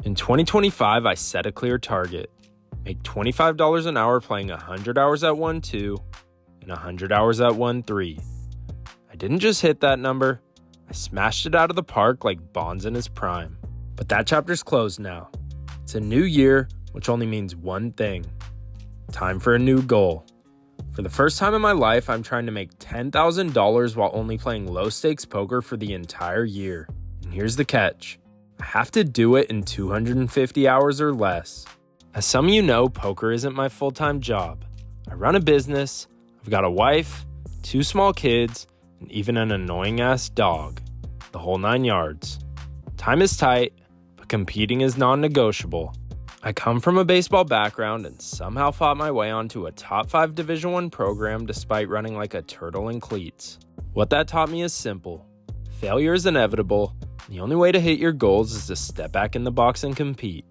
In 2025, I set a clear target. Make $25 an hour playing 100 hours at 1-2 and 100 hours at 1-3. I didn't just hit that number, I smashed it out of the park like Bonds in his prime. But that chapter's closed now. It's a new year, which only means one thing. Time for a new goal. For the first time in my life, I'm trying to make $10,000 while only playing low-stakes poker for the entire year. And here's the catch. I have to do it in 250 hours or less. As some of you know, poker isn't my full-time job. I run a business, I've got a wife, 2 small kids, and even an annoying-ass dog. The whole 9 yards. Time is tight, but competing is non-negotiable. I come from a baseball background and somehow fought my way onto a top 5 Division I program despite running like a turtle in cleats. What that taught me is simple. Failure is inevitable. The only way to hit your goals is to step back in the box and compete.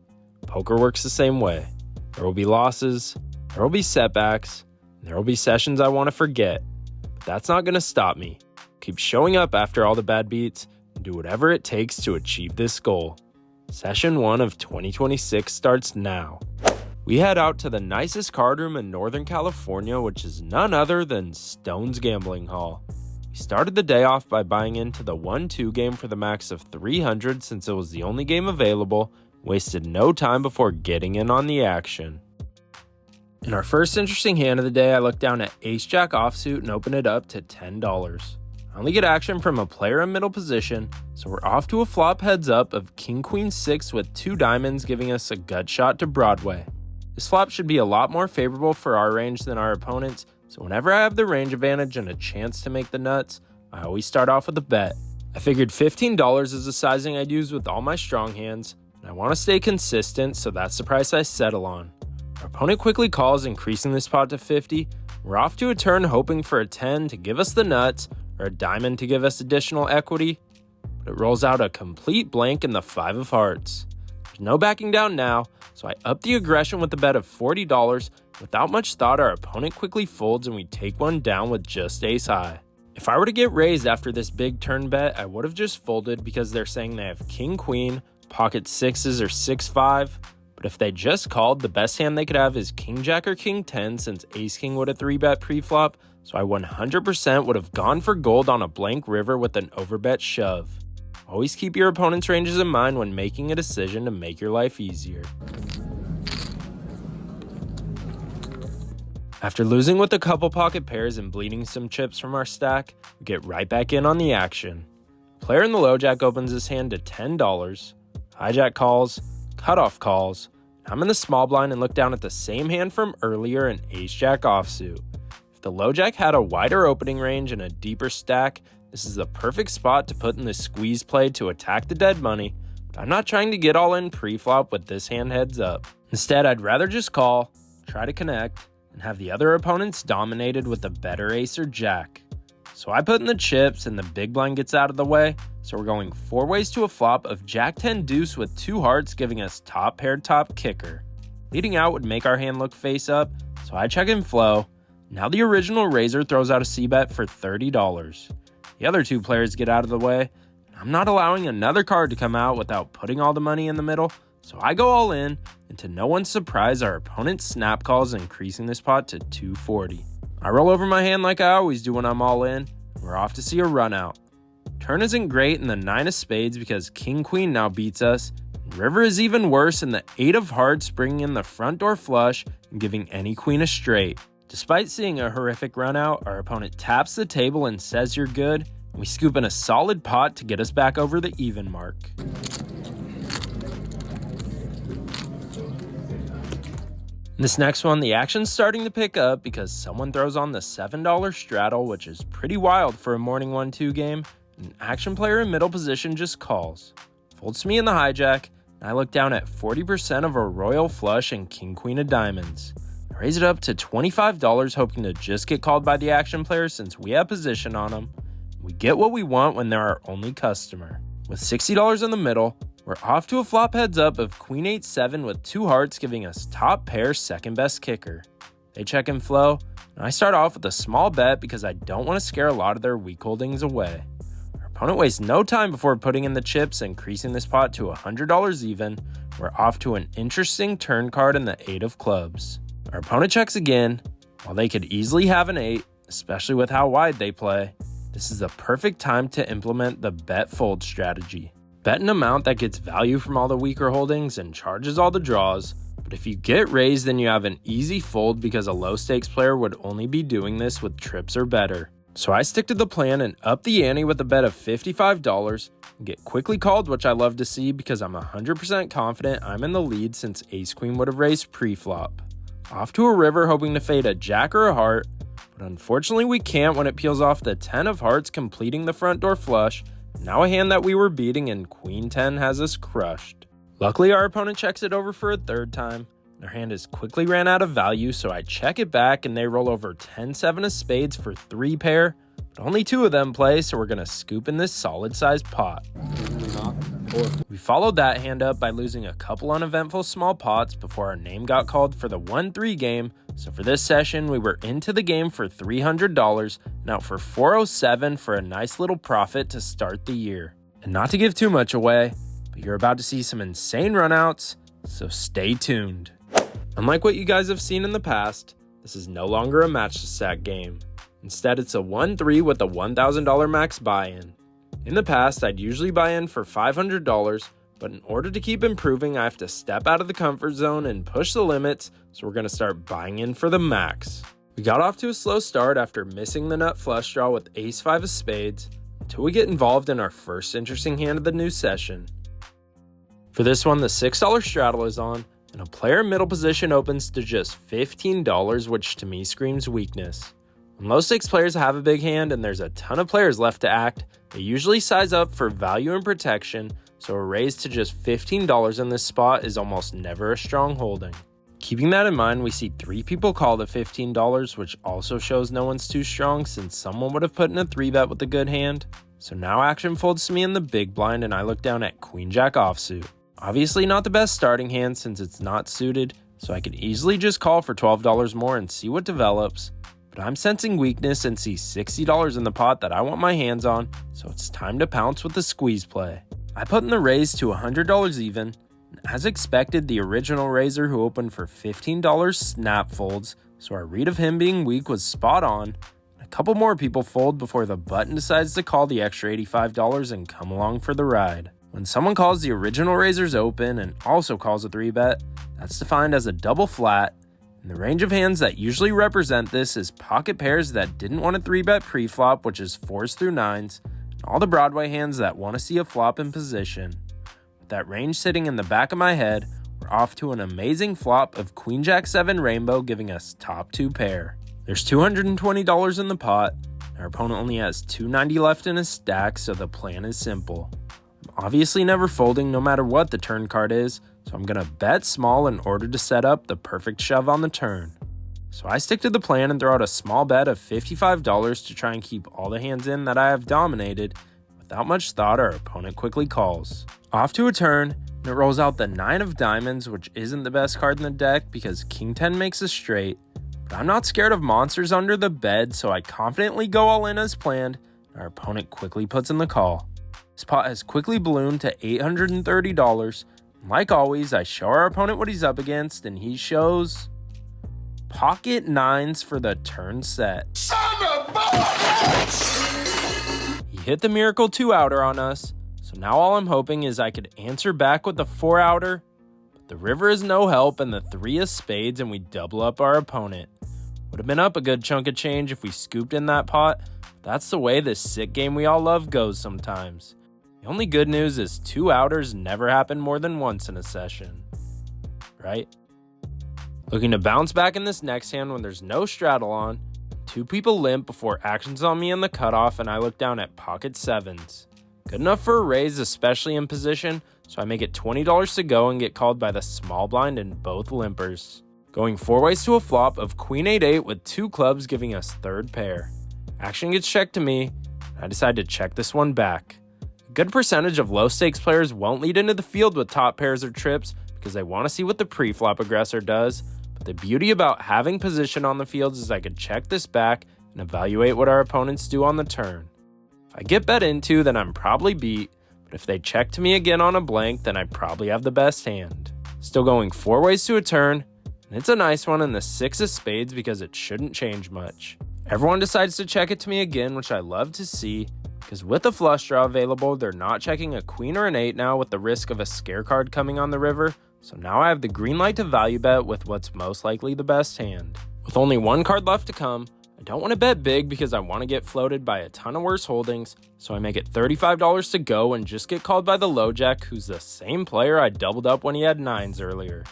Poker works the same way. There will be losses, there will be setbacks, and there will be sessions I want to forget. But that's not going to stop me. Keep showing up after all the bad beats and do whatever it takes to achieve this goal. Session 1 of 2026 starts now. We head out to the nicest card room in Northern California, which is none other than Stone's Gambling Hall. We started the day off by buying into the 1-2 game for the max of 300 since it was the only game available, wasted no time before getting in on the action. In our first interesting hand of the day, I looked down at Ace-Jack offsuit and opened it up to $10. I only get action from a player in middle position, so we're off to a flop heads up of King-Queen 6 with 2 diamonds giving us a gut shot to Broadway. This flop should be a lot more favorable for our range than our opponents, so whenever I have the range advantage and a chance to make the nuts, I always start off with a bet. I figured $15 is the sizing I'd use with all my strong hands, and I want to stay consistent, so that's the price I settle on. Our opponent quickly calls, increasing this pot to 50. We're off to a turn hoping for a 10 to give us the nuts, or a diamond to give us additional equity, but it rolls out a complete blank in the 5 of hearts. There's no backing down now, so I up the aggression with a bet of $40. Without much thought, our opponent quickly folds and we take one down with just ace high. If I were to get raised after this big turn bet, I would have just folded because they're saying they have king queen, pocket 6s or 6-5, but if they just called, the best hand they could have is king jack or king 10 since ace king would have 3-bet pre-flop, so I 100% would have gone for gold on a blank river with an overbet shove. Always keep your opponent's ranges in mind when making a decision to make your life easier. After losing with a couple pocket pairs and bleeding some chips from our stack, we get right back in on the action. Player in the low jack opens his hand to $10, hijack calls, cutoff calls, and I'm in the small blind and look down at the same hand from earlier in ace jack offsuit. If the low jack had a wider opening range and a deeper stack, this is the perfect spot to put in the squeeze play to attack the dead money, but I'm not trying to get all in pre-flop with this hand heads up. Instead, I'd rather just call, try to connect, and have the other opponents dominated with a better ace or jack. So I put in the chips and the big blind gets out of the way, so we're going 4 ways to a flop of jack 10 deuce with 2 hearts giving us top paired top kicker. Leading out would make our hand look face up, so I check in flow. Now the original raiser throws out a c-bet for $30. The other 2 players get out of the way, and I'm not allowing another card to come out without putting all the money in the middle, so I go all in, and to no one's surprise, our opponent snap calls, increasing this pot to $240. I roll over my hand like I always do when I'm all in, and we're off to see a run out. Turn isn't great in the 9 of spades because king queen now beats us, and river is even worse in the 8 of hearts bringing in the front door flush and giving any queen a straight. Despite seeing a horrific run out, our opponent taps the table and says you're good, and we scoop in a solid pot to get us back over the even mark. In this next one, the action's starting to pick up because someone throws on the $7 straddle, which is pretty wild for a morning 1-2 game, and an action player in middle position just calls. Folds to me in the hijack, and I look down at 40% of a royal flush and king queen of diamonds. I raise it up to $25 hoping to just get called by the action player since we have position on them. We get what we want when they're our only customer. With $60 in the middle, we're off to a flop heads up of queen 8-7 with 2 hearts giving us top pair second best kicker. They check in flow, and I start off with a small bet because I don't want to scare a lot of their weak holdings away. Our opponent wastes no time before putting in the chips, increasing this pot to $100 even. We're off to an interesting turn card in the 8 of clubs. Our opponent checks again. While they could easily have an 8, especially with how wide they play, this is the perfect time to implement the bet fold strategy. Bet an amount that gets value from all the weaker holdings and charges all the draws, but if you get raised, then you have an easy fold because a low stakes player would only be doing this with trips or better. So I stick to the plan and up the ante with a bet of $55 and get quickly called, which I love to see because I'm 100% confident I'm in the lead since ace queen would have raised pre-flop. Off to a river hoping to fade a jack or a heart, but unfortunately we can't when it peels off the 10 of hearts completing the front door flush. Now a hand that we were beating and queen 10 has us crushed. Luckily our opponent checks it over for a third time. Their hand has quickly ran out of value, so I check it back and they roll over 10-7 of spades for 3 pair, but only 2 of them play, so we're going to scoop in this solid sized pot. We followed that hand up by losing a couple uneventful small pots before our name got called for the 1-3 game, so for this session we were into the game for $300 and out for $407 for a nice little profit to start the year. And not to give too much away, but you're about to see some insane runouts, so stay tuned. Unlike what you guys have seen in the past, this is no longer a match to stack game. Instead, it's a 1-3 with a $1,000 max buy-in. In the past, I'd usually buy in for $500, but in order to keep improving, I have to step out of the comfort zone and push the limits, so we're going to start buying in for the max. We got off to a slow start after missing the nut flush draw with ace-5 of spades, until we get involved in our first interesting hand of the new session. For this one, the $6 straddle is on, and a player in middle position opens to just $15, which to me screams weakness. When low stakes players have a big hand and there's a ton of players left to act, they usually size up for value and protection, so a raise to just $15 in this spot is almost never a strong holding. Keeping that in mind, we see 3 people call the $15, which also shows no one's too strong since someone would have put in a 3-bet with a good hand. So now action folds to me in the big blind and I look down at queen jack offsuit. Obviously not the best starting hand since it's not suited, so I could easily just call for $12 more and see what develops, but I'm sensing weakness and see $60 in the pot that I want my hands on, so it's time to pounce with the squeeze play. I put in the raise to $100 even, and as expected, the original raiser who opened for $15 snap folds, so our read of him being weak was spot on. A couple more people fold before the button decides to call the extra $85 and come along for the ride. When someone calls the original raisers open and also calls a 3-bet, that's defined as a double flat, and the range of hands that usually represent this is pocket pairs that didn't want a 3-bet pre-flop, which is 4s through 9s, and all the Broadway hands that want to see a flop in position. With that range sitting in the back of my head, we're off to an amazing flop of Queen Jack 7 Rainbow giving us top 2 pair. There's $220 in the pot, and our opponent only has $290 left in his stack, so the plan is simple. I'm obviously never folding no matter what the turn card is, so I'm going to bet small in order to set up the perfect shove on the turn. So I stick to the plan and throw out a small bet of $55 to try and keep all the hands in that I have dominated. Without much thought, our opponent quickly calls. Off to a turn, and it rolls out the 9 of diamonds, which isn't the best card in the deck because king 10 makes a straight. But I'm not scared of monsters under the bed, so I confidently go all in as planned, and our opponent quickly puts in the call. This pot has quickly ballooned to $830. Like always, I show our opponent what he's up against, and he shows pocket 9s for the turn set. Son of a bitch! He hit the miracle 2-outer on us, so now all I'm hoping is I could answer back with the 4-outer, but the river is no help and the 3 of spades and we double up our opponent. Would have been up a good chunk of change if we scooped in that pot, but that's the way this sick game we all love goes sometimes. The only good news is 2 outers never happen more than once in a session, right? Looking to bounce back in this next hand when there's no straddle on, 2 people limp before action's on me in the cutoff and I look down at pocket 7s. Good enough for a raise, especially in position, so I make it $20 to go and get called by the small blind and both limpers. Going 4 ways to a flop of queen 8-8 with 2 clubs giving us third pair. Action gets checked to me, and I decide to check this one back. A good percentage of low stakes players won't lead into the field with top pairs or trips because they want to see what the pre-flop aggressor does, but the beauty about having position on the fields is I could check this back and evaluate what our opponents do on the turn. If I get bet into, then I'm probably beat, but if they check to me again on a blank, then I probably have the best hand. Still going 4 ways to a turn, and it's a nice one in the 6 of spades because it shouldn't change much. Everyone decides to check it to me again, which I love to see, because with a flush draw available, they're not checking a queen or an 8 now with the risk of a scare card coming on the river, so now I have the green light to value bet with what's most likely the best hand. With only 1 card left to come, I don't want to bet big because I want to get floated by a ton of worse holdings, so I make it $35 to go and just get called by the low jack, who's the same player I doubled up when he had 9s earlier.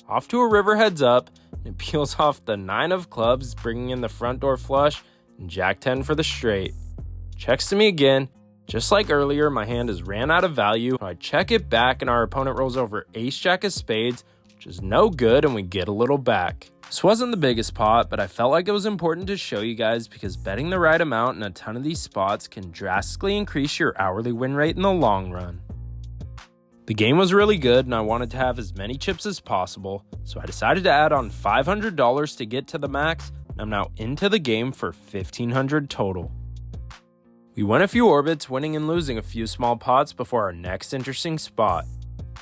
Off to a river heads up, and it peels off the 9 of clubs, bringing in the front door flush, and jack 10 for the straight. Checks to me again. Just like earlier, my hand has ran out of value, so I check it back and our opponent rolls over ace jack of spades, which is no good, and we get a little back. This wasn't the biggest pot, but I felt like it was important to show you guys because betting the right amount in a ton of these spots can drastically increase your hourly win rate in the long run. The game was really good and I wanted to have as many chips as possible, so I decided to add on $500 to get to the max, and I'm now into the game for $1,500 total. We went a few orbits, winning and losing a few small pots before our next interesting spot.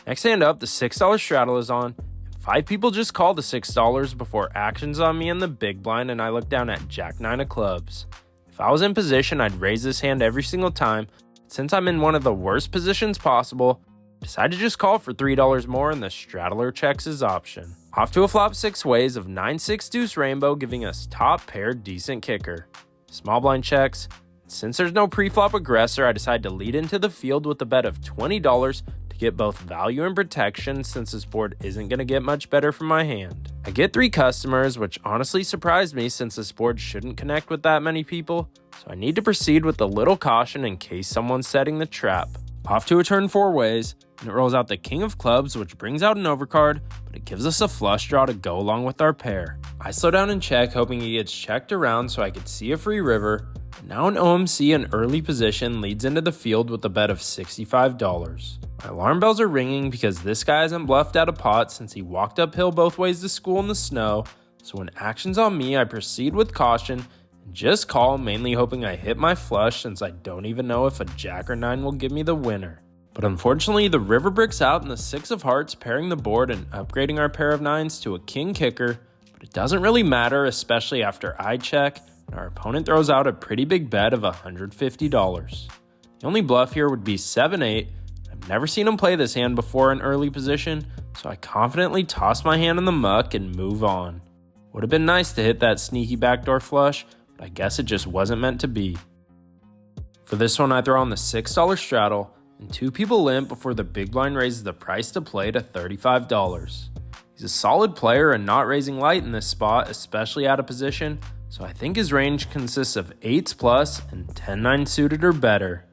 Next hand up, the $6 straddle is on. 5 people just called the $6 before actions on me in the big blind, and I look down at jack 9 of clubs. If I was in position, I'd raise this hand every single time. Since I'm in one of the worst positions possible, I decide to just call for $3 more, and the straddler checks his option. Off to a flop 6 ways of 9-6 deuce rainbow, giving us top pair decent kicker. Small blind checks. Since there's no pre-flop aggressor, I decide to lead into the field with a bet of $20 to get both value and protection, since this board isn't going to get much better from my hand. I get 3 customers, which honestly surprised me since this board shouldn't connect with that many people, so I need to proceed with a little caution in case someone's setting the trap. Off to a turn 4 ways, and it rolls out the king of clubs, which brings out an overcard, but it gives us a flush draw to go along with our pair. I slow down and check, hoping he gets checked around so I could see a free river. Now an OMC in early position leads into the field with a bet of $65. My alarm bells are ringing because this guy hasn't bluffed out a pot since he walked uphill both ways to school in the snow, so when action's on me, I proceed with caution and just call, mainly hoping I hit my flush since I don't even know if a jack or 9 will give me the winner. But unfortunately, the river bricks out and the 6 of hearts, pairing the board and upgrading our pair of 9s to a king kicker, but it doesn't really matter, especially after I check. Our opponent throws out a pretty big bet of $150. The only bluff here would be 7-8. I've never seen him play this hand before in early position, so I confidently toss my hand in the muck and move on. Would have been nice to hit that sneaky backdoor flush, but I guess it just wasn't meant to be. For this one, I throw on the $6 straddle, and 2 people limp before the big blind raises the price to play to $35. He's a solid player and not raising light in this spot, especially out of position, so I think his range consists of 8s plus and 10-9 suited or better.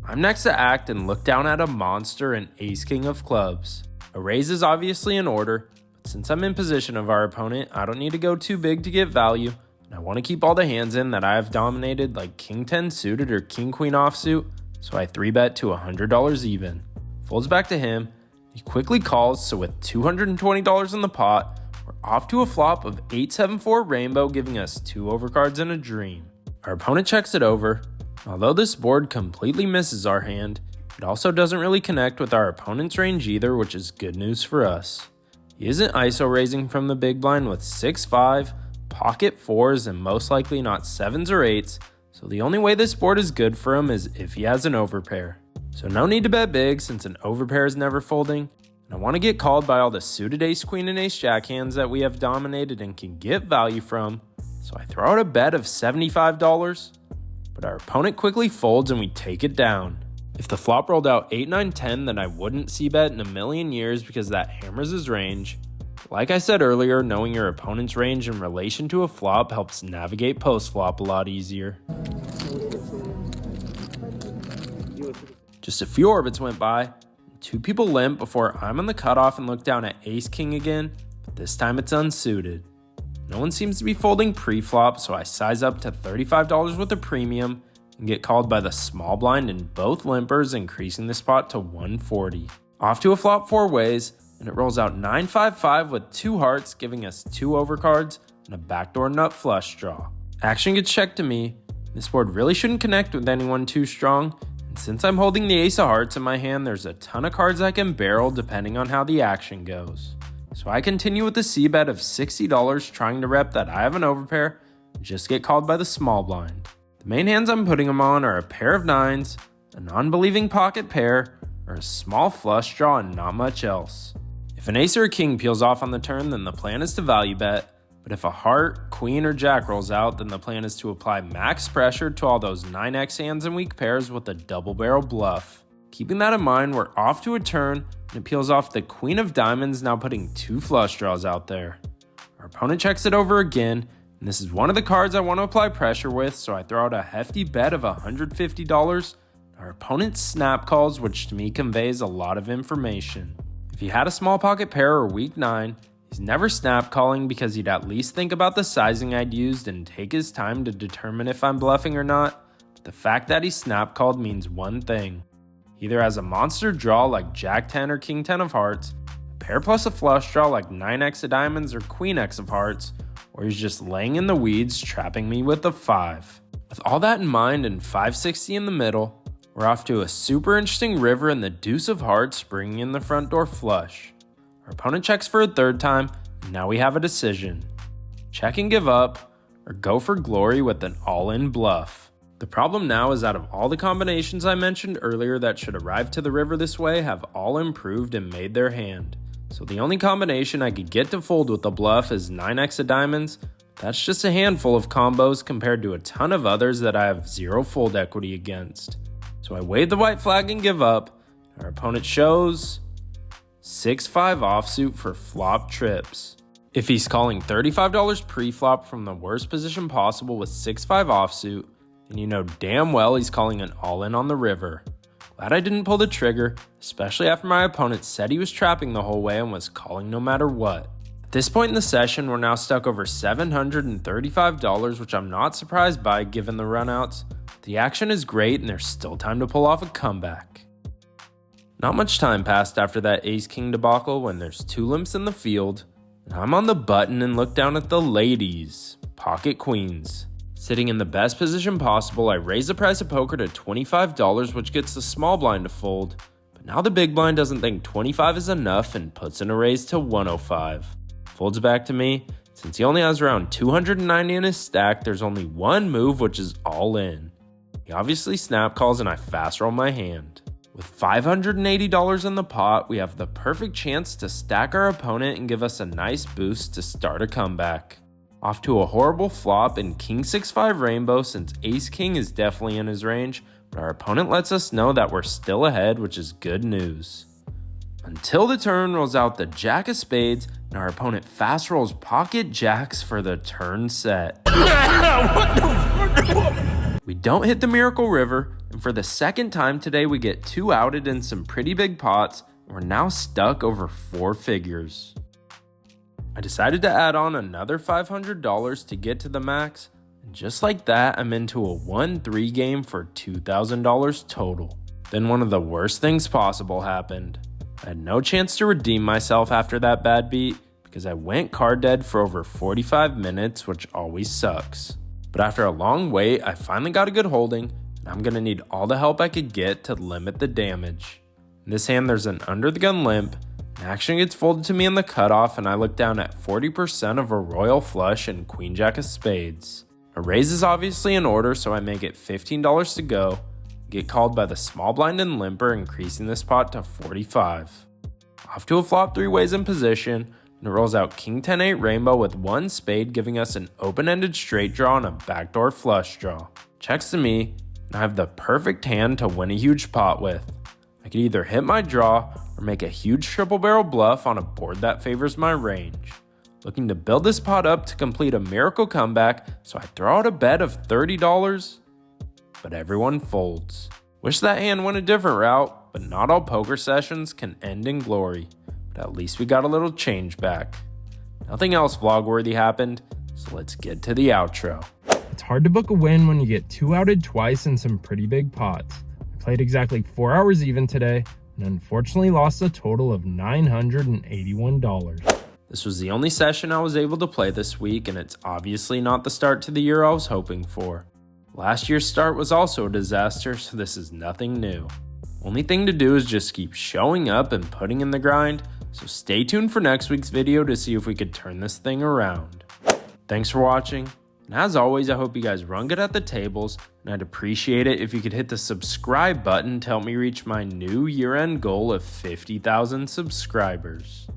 I'm next to act and look down at a monster and ace-king of clubs. A raise is obviously in order, but since I'm in position of our opponent, I don't need to go too big to get value, and I want to keep all the hands in that I have dominated, like king 10 suited or king queen offsuit, so I 3-bet to $100 even. Folds back to him. He quickly calls, so with $220 in the pot, we're off to a flop of 8-7-4 rainbow, giving us 2 overcards and a dream. Our opponent checks it over. Although this board completely misses our hand, it also doesn't really connect with our opponent's range either, which is good news for us. He isn't ISO raising from the big blind with 6-5, pocket 4s, and most likely not 7s or 8s, so the only way this board is good for him is if he has an overpair. So no need to bet big since an overpair is never folding. I want to get called by all the suited ace queen and ace jack hands that we have dominated and can get value from, so I throw out a bet of $75, but our opponent quickly folds and we take it down. If the flop rolled out 8-9-10, then I wouldn't c-bet in a million years because that hammers his range. Like I said earlier, knowing your opponent's range in relation to a flop helps navigate post-flop a lot easier. Just a few orbits went by. 2 people limp before I'm on the cutoff and look down at ace-king again, but this time it's unsuited. No one seems to be folding pre-flop, so I size up to $35 with a premium and get called by the small blind in both limpers, increasing the spot to $140. Off to a flop 4 ways, and it rolls out 9-5-5 with 2 hearts, giving us 2 overcards and a backdoor nut flush draw. Action gets checked to me, This board really shouldn't connect with anyone too strong, and since I'm holding the ace of hearts in my hand, there's a ton of cards I can barrel depending on how the action goes. So I continue with the c-bet of $60 trying to rep that I have an overpair and just get called by the small blind. The main hands I'm putting them on are a pair of nines, a non-believing pocket pair, or a small flush draw and not much else. If an ace or a king peels off on the turn, then the plan is to value bet, but if a heart, queen, or jack rolls out, then the plan is to apply max pressure to all those 9x hands and weak pairs with a double barrel bluff. Keeping that in mind, we're off to a turn, and it peels off the queen of diamonds, now putting 2 flush draws out there. Our opponent checks it over again, and this is one of the cards I want to apply pressure with, so I throw out a hefty bet of $150. Our opponent snap calls, which to me conveys a lot of information. If he had a small pocket pair or weak 9, he's never snap calling because he'd at least think about the sizing I'd used and take his time to determine if I'm bluffing or not. But the fact that he snap called means one thing. He either has a monster draw like Jack 10 or King 10 of hearts, a pair plus a flush draw like 9x of diamonds or Queen X of hearts, or he's just laying in the weeds trapping me with a 5. With all that in mind and 560 in the middle, we're off to a super interesting river and the deuce of hearts bringing in the front door flush. Our opponent checks for a third time, and now we have a decision. Check and give up, or go for glory with an all-in bluff. The problem now is out of all the combinations I mentioned earlier that should arrive to the river this way have all improved and made their hand. So the only combination I could get to fold with the bluff is 9x of diamonds. That's just a handful of combos compared to a ton of others that I have zero fold equity against. So I wave the white flag and give up. Our opponent shows 6-5 offsuit for flop trips. If he's calling $35 pre-flop from the worst position possible with 6-5 offsuit, then you know damn well he's calling an all-in on the river. Glad I didn't pull the trigger, especially after my opponent said he was trapping the whole way and was calling no matter what. At this point in the session, we're now stuck over $735, which I'm not surprised by given the runouts. The action is great and there's still time to pull off a comeback. Not much time passed after that ace-king debacle when there's 2 limps in the field, and I'm on the button and look down at the ladies, pocket queens. Sitting in the best position possible, I raise the price of poker to $25, which gets the small blind to fold, but now the big blind doesn't think 25 is enough and puts in a raise to 105. Folds back to me. Since he only has around 290 in his stack, there's only one move, which is all in. He obviously snap calls and I fast roll my hand. With $580 in the pot, we have the perfect chance to stack our opponent and give us a nice boost to start a comeback. Off to a horrible flop in King 6-5 rainbow since Ace King is definitely in his range, but our opponent lets us know that we're still ahead, which is good news. Until the turn rolls out the Jack of Spades and our opponent fast rolls pocket jacks for the turn set. We don't hit the Miracle River, and for the second time today we get 2 outed in some pretty big pots, and we're now stuck over 4 figures. I decided to add on another $500 to get to the max, and just like that I'm into a 1-3 game for $2,000 total. Then one of the worst things possible happened. I had no chance to redeem myself after that bad beat because I went card dead for over 45 minutes, which always sucks. But after a long wait, I finally got a good holding, and I'm going to need all the help I could get to limit the damage. In this hand, there's an under the gun limp, and action gets folded to me in the cutoff, and I look down at 40% of a royal flush and queen jack of spades. A raise is obviously in order, so I make it $15 to go, get called by the small blind and limper, increasing this pot to 45. Off to a flop 3 ways in position, and it rolls out King 10-8 rainbow with 1 spade, giving us an open-ended straight draw and a backdoor flush draw. Checks to me, and I have the perfect hand to win a huge pot with. I could either hit my draw or make a huge triple barrel bluff on a board that favors my range. Looking to build this pot up to complete a miracle comeback, so I throw out a bet of $30, but everyone folds. Wish that hand went a different route, but not all poker sessions can end in glory. But at least we got a little change back. Nothing else vlog-worthy happened, so let's get to the outro. It's hard to book a win when you get 2 outed twice in some pretty big pots. I played exactly 4 hours even today, and unfortunately lost a total of $981. This was the only session I was able to play this week, and it's obviously not the start to the year I was hoping for. Last year's start was also a disaster, so this is nothing new. Only thing to do is just keep showing up and putting in the grind, so stay tuned for next week's video to see if we could turn this thing around. Thanks for watching, and as always, I hope you guys run good at the tables, and I'd appreciate it if you could hit the subscribe button to help me reach my new year-end goal of 50,000 subscribers.